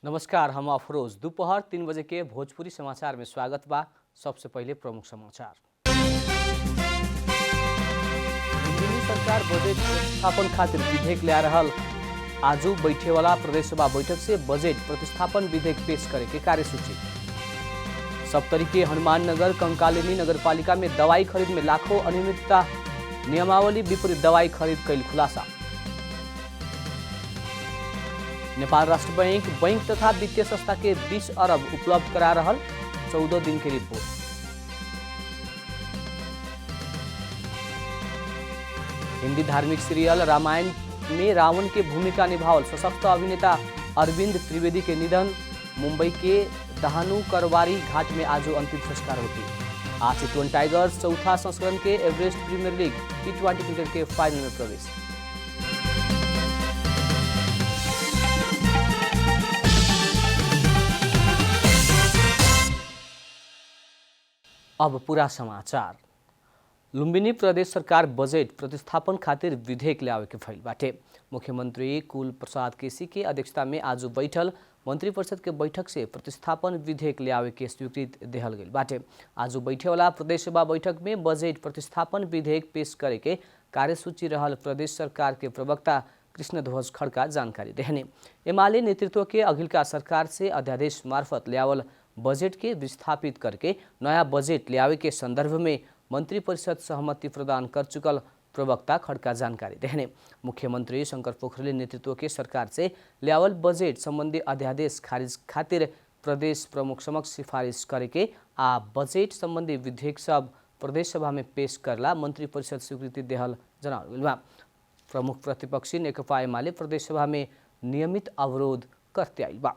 नमस्कार, हम अफरोज। दोपहर 3 बजे के भोजपुरी समाचार में स्वागत बा। सबसे पहले प्रमुख समाचार। दिल्ली सरकार बजट प्रतिस्थापन खातिर विधेयक ला रहल। आजू बैठे वाला प्रदेशसभा बैठक से बजट प्रतिस्थापन विधेयक पेश करे के कार्यसूची। सप्तरी के हनुमान नगर कंकालिनी नगरपालिका में दवाई खरीद में लाखों अनियमितता, नियमावली विपरीत दवाई खरीद कैल खुलासा। नेपाल राष्ट्र बैंक तथा वित्तीय संस्था के 20 अरब उपलब्ध करा रहल। 14 दिन की रिपोर्ट। हिंदी धार्मिक सीरियल रामायण में रावण के भूमिका निभावल सशक्त अभिनेता अरविंद त्रिवेदी के निधन। मुंबई के दहानू करवारी घाट में आज अंतिम संस्कार होगी। आज चितवन टाइगर्स चौथा संस्करण के Everest premier league T20 cricket के फाइनल में प्रवेश। अब पूरा समाचार। लुम्बिनी प्रदेश सरकार बजट प्रतिस्थापन खातिर विधेयक ल्यावे के फैल बाटे। मुख्यमंत्री कुल प्रसाद केसी के अध्यक्षता में आज बैठल मंत्रिपरिषद के बैठक से प्रतिस्थापन विधेयक ल्यावे के स्वीकृति देहल गई बाटे। आज बैठे वाला प्रदेश सभा बैठक में बजट प्रतिस्थापन विधेयक पेश करे के कार्यसूची रहल प्रदेश सरकार के प्रवक्ता कृष्णध्वज खड़का जानकारी देहने। एमाले नेतृत्व के अघिल्का सरकार से अध्यादेश मार्फत ल्यावल बजट के विस्थापित करके नया बजट ल्यावे के संदर्भ में मंत्रिपरिषद सहमति प्रदान कर चुकल प्रवक्ता खड़का जानकारी देहने। मुख्यमंत्री शंकर पोखरेल नेतृत्व के सरकार से ल्यावल बजट संबंधी अध्यादेश खारिज खातिर प्रदेश प्रमुख समक्ष सिफारिश करके आ बजट संबंधी विधेयक सब प्रदेश सभा में पेश करला मंत्रिपरिषद स्वीकृति देहल जनावल गइल बा। प्रमुख प्रतिपक्षी नेकपा एमाले प्रदेश सभा में नियमित अवरोध करते आइल बा।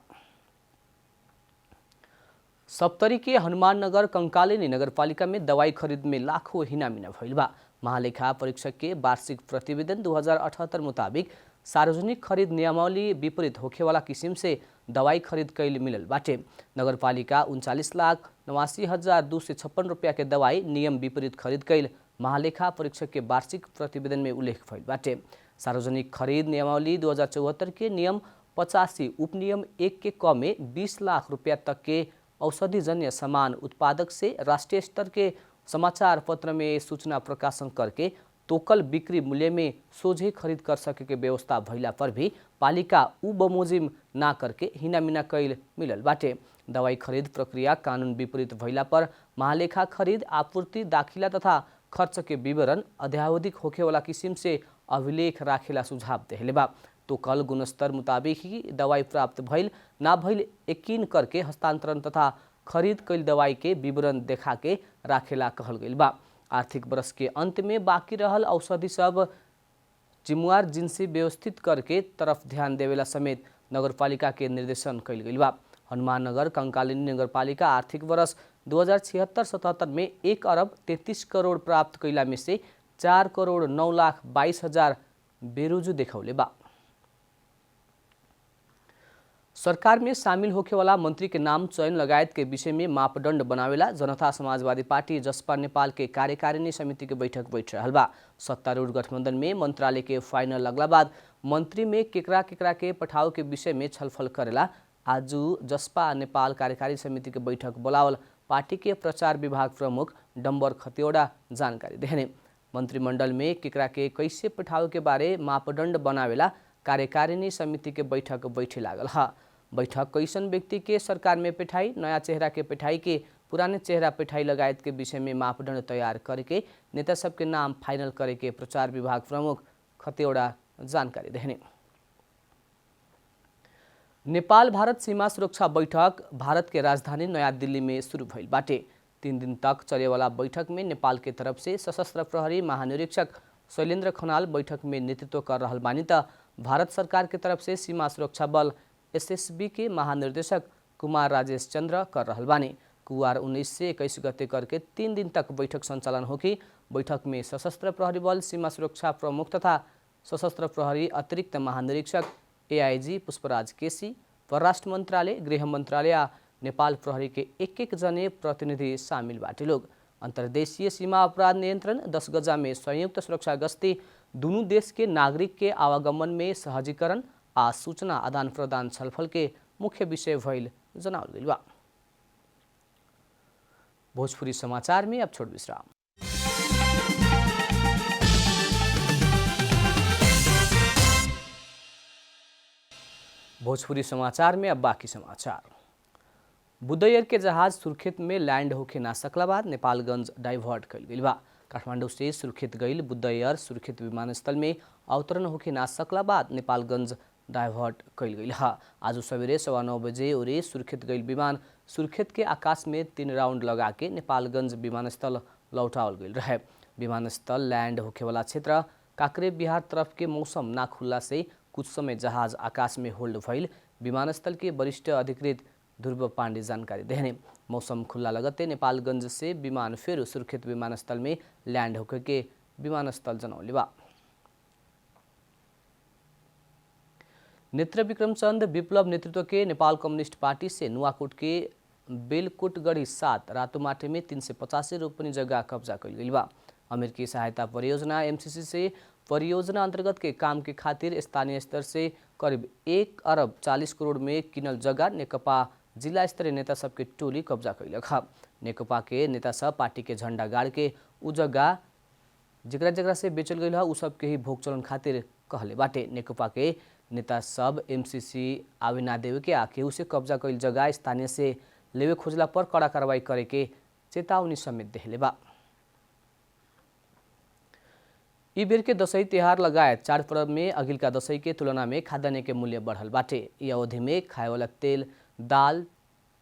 सप्तरी के हनुमान नगर कंकालिनी नगरपालिका में दवाई खरीद में लाखों हिनामिना भइल बा। महालेखा परीक्षक के वार्षिक प्रतिवेदन 2078 मुताबिक सार्वजनिक खरीद नियमावली विपरीत होखे वाला किसिम से दवाई खरीद कैल मिलल बाटे। नगरपालिका 39,89,256 रुपया के दवाई नियम विपरीत खरीद कैल महालेखा परीक्षक के वार्षिक प्रतिवेदन में उल्लेख भइल बाटे। सार्वजनिक खरीद नियमावली 2074 के नियम 85 उपनियम 1 के क में 20 लाख रुपया तक के औषधिजन्य सामान उत्पादक से राष्ट्रीय स्तर के समाचार पत्र में सूचना प्रकाशन करके तोकल बिक्री मूल्य में सोझे खरीद कर सके के व्यवस्था भइला पर भी पालिका उ बमोजिम ना करके हिनामिना कैल मिलल बाटे। दवाई खरीद प्रक्रिया कानून विपरीत भइला पर महालेखा खरीद आपूर्ति दाखिला तथा खर्च के विवरण अध्यावधिक होखे वाला किसिम से अभिलेख राखेला सुझाव देहले बा। तो कल गुणस्तर मुताबिक ही दवाई प्राप्त भइल ना भइल यकीन करके हस्तांतरण तथा खरीद कैल दवाई के विवरण देखा के राखेला कहल गइल बा। आर्थिक वर्ष के अंत में बाकी रहल औषधि सब जिम्मेवार जिनसे व्यवस्थित करके तरफ ध्यान देवेला समेत नगरपालिका के निर्देशन कैल गइल बा। हनुमान नगर कंकालिनी नगरपालिका आर्थिक वर्ष 2076-77 में 1 अरब 33 करोड़ प्राप्त कैला में से 4 करोड़ 9 लाख 22 हजार बेरोजू देखौले बा। सरकार में शामिल होखे वाला मंत्री के नाम चयन लगायत के विषय में मापदंड बनावेला जनता समाजवादी पार्टी जसपा नेपाल के कार्यकारिणी समिति के बैठक बैठ रहल बा। सत्तारूढ़ गठबंधन में मंत्रालय के फाइनल लगला बाद मंत्री में केकरा केकरा के पठाव के विषय में छलफल करेला आज जसपा नेपाल कार्यकारी समिति के बैठक बोलावल पार्टी के प्रचार विभाग प्रमुख डम्बर खतिवड़ा जानकारी देहने। मंत्रिमंडल में केकरा के कैसे पठाव के बारे मापदंड बनावेला कार्यकारिणी समिति के बैठक बैठे लागल हा। बैठक कैसन व्यक्ति के सरकार में पेठाई, नया चेहरा के पेठाई के पुराने चेहरा पेठाई लगायत के विषय में मापदंड तैयार करके नेता सबके नाम फाइनल करे के प्रचार विभाग प्रमुख खतिवड़ा जानकारी देहने। नेपाल भारत सीमा सुरक्षा बैठक भारत के राजधानी नया दिल्ली में शुरू भइल बाटे। 3 दिन तक चले वाला बैठक में नेपाल के तरफ से सशस्त्र प्रहरी महानिरीक्षक शैलेन्द्र खनाल बैठक में नेतृत्व कर रहल बानी त भारत सरकार के तरफ से सीमा सुरक्षा बल SSB के महानिर्देशक कुमार राजेश चंद्र कर रहल बानी। कुवार 19 से 21 गते करके 3 दिन तक बैठक संचालन होगी। बैठक में सशस्त्र प्रहरी बल सीमा सुरक्षा प्रमुख तथा सशस्त्र प्रहरी अतिरिक्त महानिरीक्षक AIG पुष्पराज केसी, परराष्ट्र मंत्रालय, गृह मंत्रालय आ नेपाल प्रहरी के एक जने प्रतिनिधि शामिल बाटे लोग। अंतर्देशीय सीमा अपराध नियंत्रण 10 गजा में संयुक्त सुरक्षा गश्ती दोनों देश के नागरिक के आवागमन में सहजीकरण आ सूचना आदान प्रदान छलफल के मुख्य विषय भइल जनावल गइल बा। भोजपुरी समाचार में अब छोट विश्राम। भोजपुरी समाचार में अब बाकी समाचार। बुधैयर के जहाज सुर्खेत में लैंड होके ना सकला बाद नेपालगंज डाइवर्ट कइल गइल बा। काठमाडौँ से सुर्खेत गइल बुधैयर सुर्खेत विमानस्थल में अवतरण होके ना सकला बाद नेपालगंज डाइवर्ट कइल गइल ह। आज सवेरे 9:15 बजे ओरे सुर्खेत गइल विमान सुर्खेत के आकाश में 3 राउंड लगा के नेपालगंज विमानस्थल लौटावल गइल रहे। विमानस्थल लैंड होखेवाला क्षेत्र काक्रे बिहार तरफ के मौसम ना खुल्ला से कुछ समय जहाज आकाश में होल्ड भइल विमानस्थल के वरिष्ठ अधिकृत ध्रुव पाण्डे जानकारी देहने। मौसम खुल्ला लगते नेपालगंज से विमान फिर सुर्खेत विमानस्थल में लैंड होकर के विमानस्थल जनौले बा। नेत्र विक्रम चंद विप्लव नेतृत्व के नेपाल कम्युनिस्ट पार्टी से नुवाकोट के बेलकोटगढ़ी 7 रातोमाटे में 385 रोपनी जगह कब्जा कइल गइल बा। अमेरिकी सहायता परियोजना एमसीसी से परियोजना अंतर्गत के काम के खातिर स्थानीय स्तर से करीब 1 अरब 40 करोड़ में किनल जगह नेकपा जिला स्तरीय नेता सबके टोली कब्जा कैलक ह। नेकपा के नेता सब पार्टी के झंडा गाड़ के उ जगह जगरा से बेचल गइल ह उ सब के ही भोग चलन खातिर कहले बाटे। नेकपा के नेता सब एमसीसी आवे ना देवे के आके उसे कब्जा कैल जगह स्थानीय से लेवे खोजला पर कड़ा कार्रवाई करे के चेतावनी समेत देहले बा। ई बेर के दशैं तिहार लगायत चाड पर्व में अघिल्का दशैं के तुलना में खाद्यान्न के मूल्य बढ़ल बाटे। यी अवधि में खाएवाला तेल, दाल,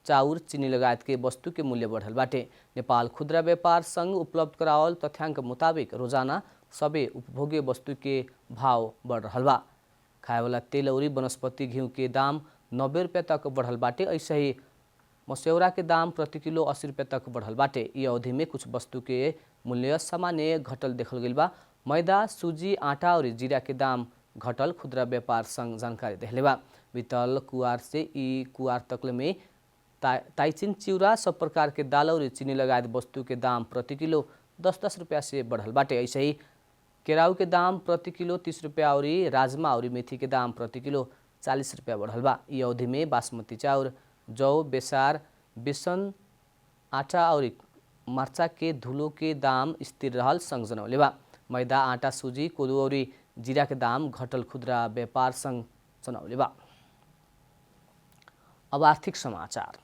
चाउर, चीनी लगायत के वस्तु के मूल्य बढ़ल बाटे। नेपाल खुदरा व्यापार संघ उपलब्ध करावल तथ्याङ्क मुताबिक रोजाना सबे उपभोग्य वस्तु के भाव बढ़ रहल बा। खाएवाला तेल और वनस्पति घिउ के दाम 90 रुपया तक बढ़ल बाटे। ऐसे ही मस्यौरा के दाम प्रति किलो 80 रुपया तक बढ़ल बाटे। यी अवधि में कुछ वस्तु के मूल्य सामान्य घटल देखल गइल बा। मैदा, सूजी, आटा और जीरा के दाम घटल खुदरा व्यापार संघ जानकारी देहले बा। बीतल कुआर से ई कुआर तकले में ताइचिन, चिउरा, सब प्रकार के दाल और चीनी लगायत वस्तु के दाम प्रति किलो 10-10 रुपया से बढ़ल बाटे। ऐसे ही केराउ के दाम प्रति किलो 30 रुपया और राजमा और मेथी के दाम प्रति किलो 40 रुपया बढ़ल बा। ई अवधि में बासमती चाउर, जौ, बेसार, बेसन, आटा और मर्चा के धुलो के दाम स्थिर रहल संघ जनौले बा। मैदा, आटा, सूजी, कोदो और जीरा के दाम घटल खुदरा व्यापार संघ जनौले बा। अब आर्थिक समाचार।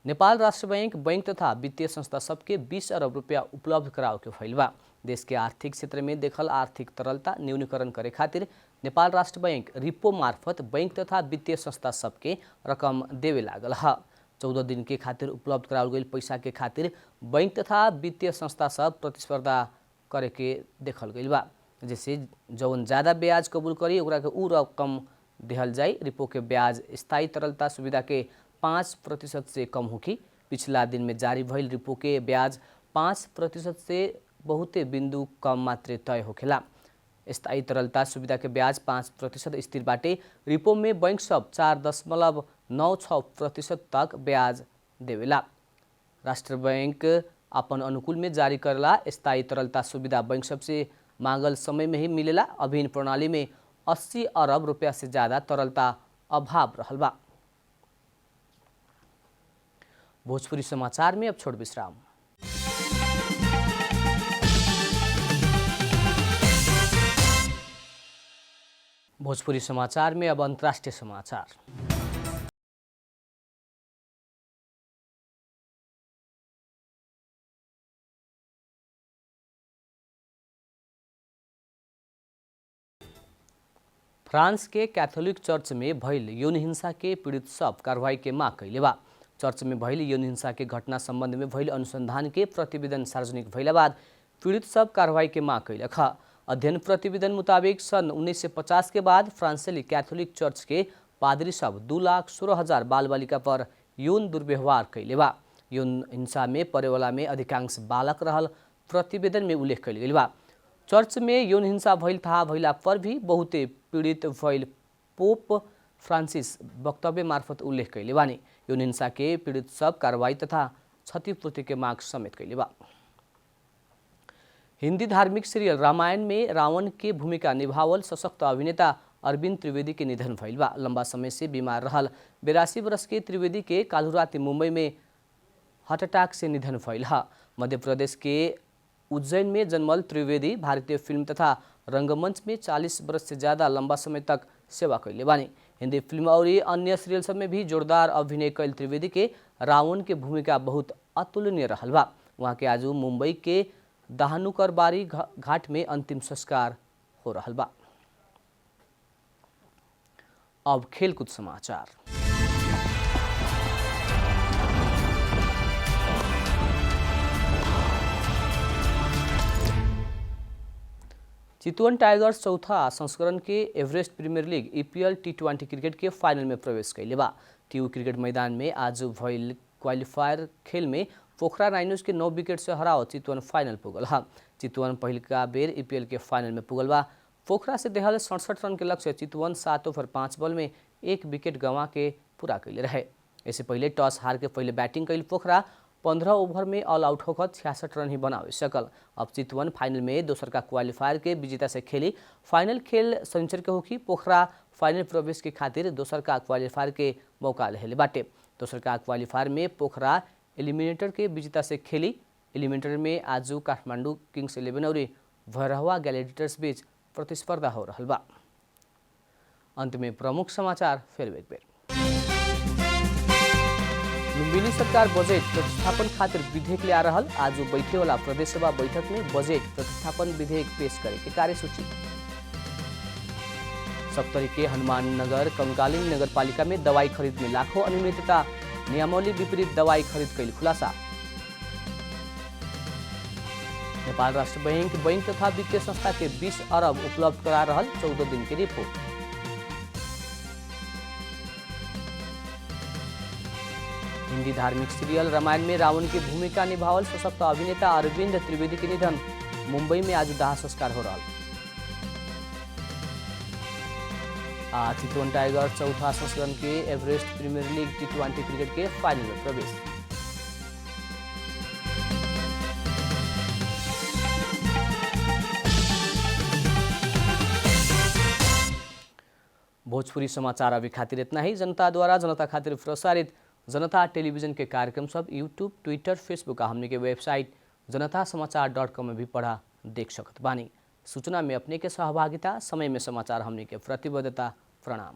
नेपाल राष्ट्र बैंक तथा वित्तीय संस्था सबके 20 अरब रुपया उपलब्ध कराव के भइल बा। देश के आर्थिक क्षेत्र में देखल आर्थिक तरलता न्यूनीकरण करे खातिर नेपाल राष्ट्र बैंक रिपो मार्फत बैंक तथा वित्तीय संस्था सबके रकम देवे लागल ह। 14 दिन के खातिर उपलब्ध करावल गइल पैसा के खातिर बैंक तथा वित्तीय संस्था सब प्रतिस्पर्धा करे के देखल गइल बा। जैसे जौन ज्यादा ब्याज कबूल करी ओकरा के उ रकम देहल जाई। रिपो के ब्याज स्थायी तरलता सुविधा के 5% से कम होखी। पिछला दिन में जारी भइल रिपो के ब्याज 5% से बहुते बिंदु कम मात्रे तय होखेला। स्थायी तरलता सुविधा के ब्याज 5% स्थिर बाटे। रिपो में बैंक सब 4.96% तक ब्याज देवेला। राष्ट्र बैंक अपन अनुकूल में जारी करेला। स्थायी तरलता सुविधा बैंक सबसे मांगल समय में ही मिलेला। अभिन्न प्रणाली में 80 अरब रुपया से ज्यादा तरलता अभाव रहल बा। भोजपुरी समाचार में अब छोट विश्राम। भोजपुरी समाचार में अब अंतर्राष्ट्रीय समाचार। फ्रांस के कैथोलिक चर्च में भइल यौन हिंसा के पीड़ित सब कार्रवाई के माग कैले बा। चर्च में भइल यौन हिंसा के घटना संबंध में भइल अनुसंधान के प्रतिवेदन सार्वजनिक भइला बाद पीड़ित सब कार्रवाई के माग कैलक ह। अध्ययन प्रतिवेदन मुताबिक सन 1950 के बाद फ्रांसेली कैथोलिक चर्च के पादरी सब 2,16,000 बाल बालिका पर यौन दुर्व्यवहार कैले बा। यौन हिंसा में परेवाला में अधिकांश बालक रहल प्रतिवेदन में उल्लेख कैल गेल बा। चर्च में यौन हिंसा भइल थाहा भइला पर भी बहुते पीड़ित भइल पोप फ्रांसिस वक्तव्य मार्फत उल्लेख कैले बानी। यौन हिंसा के पीड़ित सब कार्रवाई तथा क्षतिपूर्ति के मांग समेत कैले बा। हिंदी धार्मिक सीरियल रामायण में रावण के भूमिका निभावल सशक्त अभिनेता अरविंद त्रिवेदी के निधन भइल बा। लंबा समय से बीमार रहल 82 वर्ष के त्रिवेदी के काल्हु राति मुंबई में हार्ट अटैक से निधन भइल है। मध्य प्रदेश के उज्जैन में जन्मल त्रिवेदी भारतीय फिल्म तथा रंगमंच में 40 वर्ष से ज़्यादा लंबा समय तक सेवा कैले बानी। हिंदी फिल्म और अन्य सीरियल सब में भी जोरदार अभिनय कैल त्रिवेदी के रावण के भूमिका बहुत अतुलनीय रहल बा। वहाँ के आज मुंबई के दाहनुकरबारी घाट में अंतिम संस्कार हो रहल बा। अब खेलकूद समाचार। चितवन टाइगर्स चौथा संस्करण के Everest premier league EPL T20 cricket के फाइनल में प्रवेश कैले बा। टीयू क्रिकेट मैदान में आज भइल क्वालिफायर खेल में पोखरा राइनोज के 9 विकेट से हराव चितवन फाइनल पुगल है। चितवन पहिलका बेर EPL के फाइनल में पुगल बा। पोखरा से देहल 67 रन के लक्ष्य चितवन 7 ओवर 5 बॉल में 1 विकेट गंवा के पूरा कैले रहे। इससे पहले टॉस हार के पहले बैटिंग कैल पोखरा 15 ओवर में ऑल आउट होकर 66 रन ही बनावे सकल। अब चितवन फाइनल में दोसर का क्वालिफायर के विजेता से खेली। फाइनल खेल शनिचर के होगी। पोखरा फाइनल प्रवेश के खातिर दोसर का क्वालिफायर के मौका लेले बाटे। दोसर का क्वालिफायर में पोखरा एलिमिनेटर के विजेता से खेली। एलिमिनेटर में आज काठमांडू किंग्स 11 और भैरहवा ग्लैडिएटर्स बीच प्रतिस्पर्धा हो रहल बा। अंत में प्रमुख समाचार फिर एक बेर। लुम्बिनी सरकार बजेट प्रतिस्थापन खातिर विधेयक ले आ रहल। आज बैठे वाला प्रदेश सभा बैठक में बजेट प्रतिस्थापन विधेयक पेश करे के कार्यसूची। सप्तरी के हनुमान नगर कंकालिनी नगर पालिका में दवाई खरीद में लाखों अनियमितता, नियमावली विपरीत दवाई खरीद कैल खुलासा। नेपाल राष्ट्र बैंक तथा वित्तीय संस्था के 20 अरब उपलब्ध करा रहल 14 दिन की रिपोर्ट। हिंदी धार्मिक सीरियल रामायण में रावण की भूमिका निभावल सशक्त अभिनेता अरविंद त्रिवेदी के निधन। मुंबई में आज दाह संस्कार हो रहा। चितवन टाइगर्स चौथा संस्करण के Everest premier league T20 cricket के फाइनल में प्रवेश। भोजपुरी समाचार अभी खातिर इतना ही। जनता द्वारा जनता खातिर प्रसारित जनता टेलीविजन के कार्यक्रम सब यूट्यूब, ट्विटर, फेसबुक हमने के वेबसाइट जनतासमाचार.com में भी पढ़ा देख सकत बानी। सूचना में अपने के सहभागिता, समय में समाचार हमने के प्रतिबद्धता। प्रणाम।